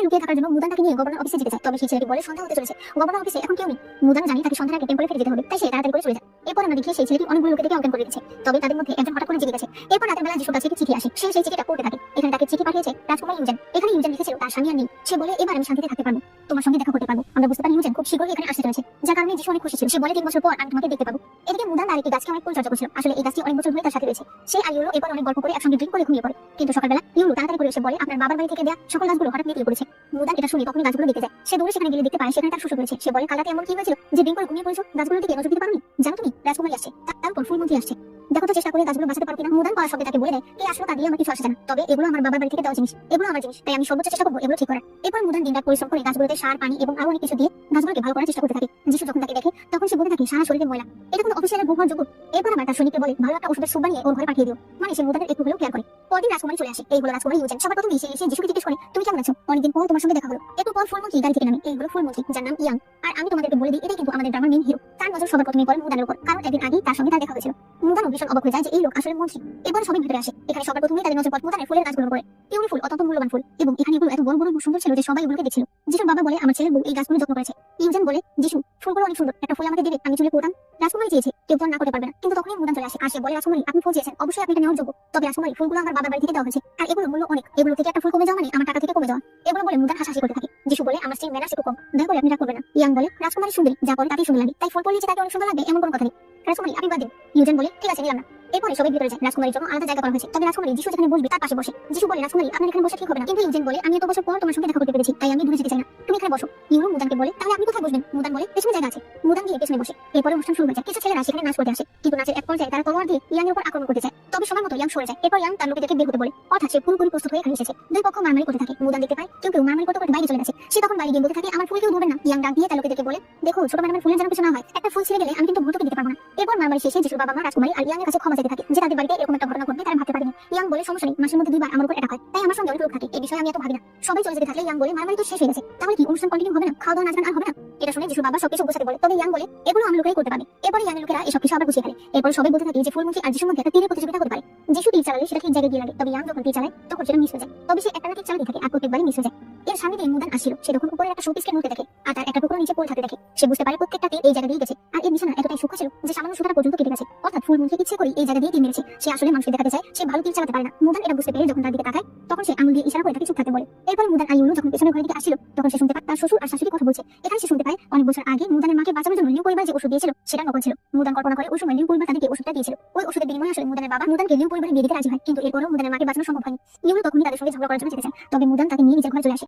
লুকিয়ে থাকার জন্য মুদান তাকে নিয়ে গভর্নর অফিসে যেতে চায়। তবে সেই ছেলেটি বলে সন্ধ্যা হতে চলেছে, গভর্নর অফিসে এখন কেউ নেই। মুদান জানি তাকে সন্ধ্যার আগে টেম্পলে ফিরে যেতে হবে, তাই সে তাড়াতাড়ি করে চলে যায়। এরপর আমরা দেখি সেই ছেলেটি অনেকগুলো লোকে দেখে অজ্ঞান করে দিচ্ছে। তবে তাদের মধ্যে একজন হঠাৎ করে জেগে গেছে। এরপর রাতের বেলা যিশুর কাছে একটি চিঠি আসে, সে সেই চিঠিটা পড়তে থাকে। এখানে তাকে চিঠি পাঠিয়েছে রাজকুমার ইউজেন। এখানে ইউজেন লিখেছিল তার স্বামী আর নেই। সে বলে এবার আমি শান্তিতে থাকতে পারবো, তোমার সঙ্গে দেখা করতে পারবো। আমরা বুঝতে পারি ইউজেন খুব শীঘ্রই এখানে আসতে চলেছে, যার কারণে যিশু অনেক খুশি ছিল। সে বলে 3 বছর পর আমি তোমাকে দেখতে পাবো। এদিকে মুদান তার একটি গাছকে অনেক পরিচর্যা করছিল। আসলে এই গাছটি অনেক বছর ধরে তার সাথে রয়েছে। সে আর ইউলো এরপর অনেক গল্প করে একসঙ্গে ড্রিঙ্ক করে ঘুমিয়ে পড়ে। কিন্তু সকালবেলা ইউলো তাড়াতাড়ি করে এসে বলে আপনার বাবার বাড়ি থেকে দেয়া সকল গাছগুলো হঠাৎ নেতিয়ে পড়েছে। মুদান এটা শুনে তখনই গাছগুলো দেখতে যায়। সে দৌড়ে সেখানে গিয়ে দেখতে পায় সেখানে তার শ্বশুর রয়েছে। সে বলে কাল রাতে এমন কি হয়েছিল যে ড্রিঙ্ক করে ঘুমিয়ে পড়েছো, গাছগুলোর দিকে নজর দিতে পারোনি? জানো তুমি রাজকুমারী আসছে, তারপর ফুলমন্ত্রী আসছে, দেখো তো চেষ্টা করে গাছগুলো বাঁচাতে পারো কিনা। মুদান পাওয়ার সঙ্গে তাকে বলে দেয় কে আসলো তা দিয়ে আমার কিছু আসে না, তবে এগুলো আমার বাবার বাড়ি থেকে দেওয়া জিনিস, এগুলো আমার জিনিস, তাই আমি সর্বোচ্চ চেষ্টা করবো এগুলো ঠিক করার। এরপর মুদান দিনরাত পরিশ্রম করে গাছগুলোতে সার, পানি এবং আরো অনেক কিছু দিয়ে গাছগুলোকে ভালো করার চেষ্টা করতে থাকে। যিশু যখন তাকে দেখে তখন সে বলতে থাকে সারা শরীরে ময়লা, এটা কোনো অফিসিয়ালের ব্যবহার যোগ্য। এরপর আবার তার সৈনিককে বলে ভালো একটা ওষুধের সুপ বানিয়ে ওর ঘরে পাঠিয়ে দিও, মানে সে মুদানের একটু হলেও কেয়ার করে। পরদিন রাজকুমারী চলে আসে, এই হলো রাজকুমারী ইউজেন। সবার প্রথমে এসে যিশুকে জিজ্ঞেস করে তুমি কেমন আছো, অনেকদিন পর তোমার সঙ্গে দেখা হলো। একটু পর ফুলমন্ত্রী গাড়ি থেকে নামে, এই হলো ফুলমন্ত্রী যার নাম ইয়াং। আর আমি তোমাদেরকে বলে দিই এটাই কিন্তু আমাদের ড্রামার মেইন হিরো। তার নজর সবার প্রথমে পড়ে মুদানের উপর, কারণ একদিন আগেই তার সঙ্গে তার দেখা হয়েছিল। মুদানও ভীষণ অবাক হয়ে যায় যে এই লোক আসলে মন্ত্রী। এবার সবাই ভেতরে আসে। এখানে সবার প্রথমেই তাদের নজর পড়ে মুদানের ফুলের গাছগুলোর উপরে। পিউরি ফুল অত্যন্ত মূল্যবান ফুল, এবং এখানে এগুলো এত বড় বড় সুন্দর ছিল যে সবাই এগুলোকে দেখছিল। যিশুর বাবা বলে আমার ছেলের বউ এই গাছগুলো যত্ন করেছে। ইউজেন বলে যিশু ফুলগুলো অনেক সুন্দর, একটা ফুল আমাকে দিবে, আমি চুলে পড়তাম। রাজকুমারী চেয়েছে, কেউ তো না করতে পারবে না। কিন্তু তখনই মুদান চলে আসে বলে রাজকুমারী আপনি ফুল চেয়েছেন, অবশ্যই আপনি এটা নেওয়ার যোগ্য, তবে রাজকুমারী ফুলগুলো আমার বাবার বাড়ি থেকে দেওয়া হয়েছে আর এগুলো মূল্য অনেক, এগুলো থেকে একটা ফুল কমে যাওয়া মানে আমার টাকা থেকে কমে যাওয়া। এগুলো বলে মুদান হাসাহাসি করতে থাকে। যিশু বলে আমার স্ত্রীর ম্যানার্স একটু কম, দয়া করে আপনি রাগ করবেন না। ইয়াং বলে রাজকুমারী সুন্দরী, যা পরে তাকেই সুন্দর লাগে, তাই ফুল পরলে যে তাকে অনেক সুন্দর লাগবে এমন কোনো কথা নেই। রাজকুমারী আপনি বাদ দিন। ইউজেন বলে ঠিক আছে নিলাম না। এরপরে সবাই ভিতরে যায়। রাজকুমারীর জন্য আলাদা জায়গা করা হয়েছে, তবে রাজকুমারী যিশু যেখানে বসবে তার পাশে বসে। যিশু বলে রাজকুমারী আপনার এখানে বসে ঠিক হবে না, কিন্তু ইউজেন বলে আমি এত বছর পর তোমার সঙ্গে দেখা করতে পেরেছি, তাই আমি দূরে যেতে চাই না, তুমি এখানে বসো। ইউরো মুদানকে বলে তাহলে আপনি কোথায় বসবেন? মুদান বলে পেছনে জায়গা আছে। মুদান গিয়ে পেছনে বসে। এরপরে অনুষ্ঠান শুরু হয়ে যায়। কিছু ছেলেরা সেখানে নাচ করতে আসে, কিন্তু নাচের এক পর্যায়ে তারা তলোয়ার দিয়ে ইয়াং এর উপর আক্রমণ করতে চায়, তবে সময় মতো ইয়াং সরে যায়। এরপর ইয়াং তার লোকে দেখে বের হতে বলে, অর্থাৎ সে পুরোপুরি প্রস্তুত হয়ে এখানে এসেছে। দুই পক্ষ মারামারি করতে থাকে। মুদান দেখতে পায় কেউ কেউ মারামারি করতে করতে বাইরে চলে গেছে। সে তখন বাইরে গিয়ে বলতে থাকে আমার ফুল কেউ ধরবেন না। ইয়াং ডাক দিয়ে তার লোকে দেখে বলে দেখো ছোট ম্যাডামের ফুলের যেন কিছু না হয়, একটা ফুল ছিঁড়ে গেলে আমি কিন্তু ভূতকে দিতে পারবো না। এরপর মারামারি শেষে যিশুর বাবা মা রাজকুমারী আর ইয়াং এর কাছে ক্ষমা চাইতে থাকে যে তাদের বাড়িতে এরকম একটা ঘটনা ঘটবে তারা ভাবতে পারেনি। ইয়াং বলে সমস্যা নেই, মাসের মধ্যে 2 বার আমার উপর অ্যাটাক হয়, তাই আমার সঙ্গে অনেক লোক থাকে, এই বিষয়ে আমি এত ভাবি না। সবাই চলে যেতে থাকলে ইয়াং বলে মারামারি তো শেষ হয়ে গেছে, তাহলে কি অনুষ্ঠান কন্টিনিউ হবে না, খাওয়া দাওয়া নাচ গান আর হবে না? এটা শুনে যিশুর বাবা সবকিছু বোঝাতে বলে, তবে ইয়াং বলে এগুলো আমি লোকেরাই করতে পারবে। এরপরে ইয়াং এর লোকেরা এসব কিছু আবার গুছিয়ে ফেলে। এরপর সবাই বলতে থাকে যে ফুলমন্ত্রী আর যিশুর মধ্যে একটা তীরের প্রতিযোগিতা করতে পারে। যিশু তীর চালালে সেটা ঠিক জায়গায় গিয়ে লাগে, তবে ইয়াং যখন তীর চালায় তখন সেটা মিস হয়ে যায়। তবে সে একটা তীর চালাতে থাকে আর প্রত্যেকবারই মিস হয়ে যায়। এর সামনে দিয়ে মুদান আসছিল, সে তখন উপরে একটা শোপিসকে নড়তে দেখে আর তার একটা টুকরো নিচে পড়ে থাকতে দেখে। সে বুঝতে পারে প্রত্যেকটা তীর এই জায়গা দিয়ে গেছে, আর এর নিশানা এতটাই সূক্ষ্ম ছিল যে সামান্য সুতাটা পর্যন্ত কেটে গেছে। অর্থাৎ ফুলমন্ত্রী ইচ্ছে করে এই জায়গা দিয়ে তীর মেরেছে। সে আসলে মানুষকে দেখাতে চায় সে ভালো তীর চালাতে পারে না। মুদান এটা বুঝতে পেরে যখন তার দিকে তাকায় তখন সে আঙুল দিয়ে ইশারা করে তাকে চুপ থাকতে বলে। এরপর মুদান আর ইউনু যখন পেছনের ঘরের দিকে আসছিল তখন সে শুনতে পায় তার শ্বশুর আর শাশুড়ি কথা বলছে। এখানে সে শুনতে পায় অনেক বছর আগে মুদানের মাকে বাঁচানোর জন্য লিউ পরিবার যে ওষুধ দিয়েছিল সেটা নকল ছিল। মুদান কল্পনা করে ওই সময় লিউ পরিবার তাদেরকে ওষুধটা দিয়েছিল। ওই ওষুধের বিনিময়ে আসলে মুদানের বাবা মুদানকে লিউ পরিবারে বিয়ে দিতে রাজি হয়, কিন্তু এরপরও মুদানের মাকে বাঁচানো সম্ভব হয়নি। ইউনু তখনই তাদের সঙ্গে ঝগড়া করার জন্য যেতে চায়, তবে মুদান তাকে নিয়ে নিজের ঘরে চলে আসে।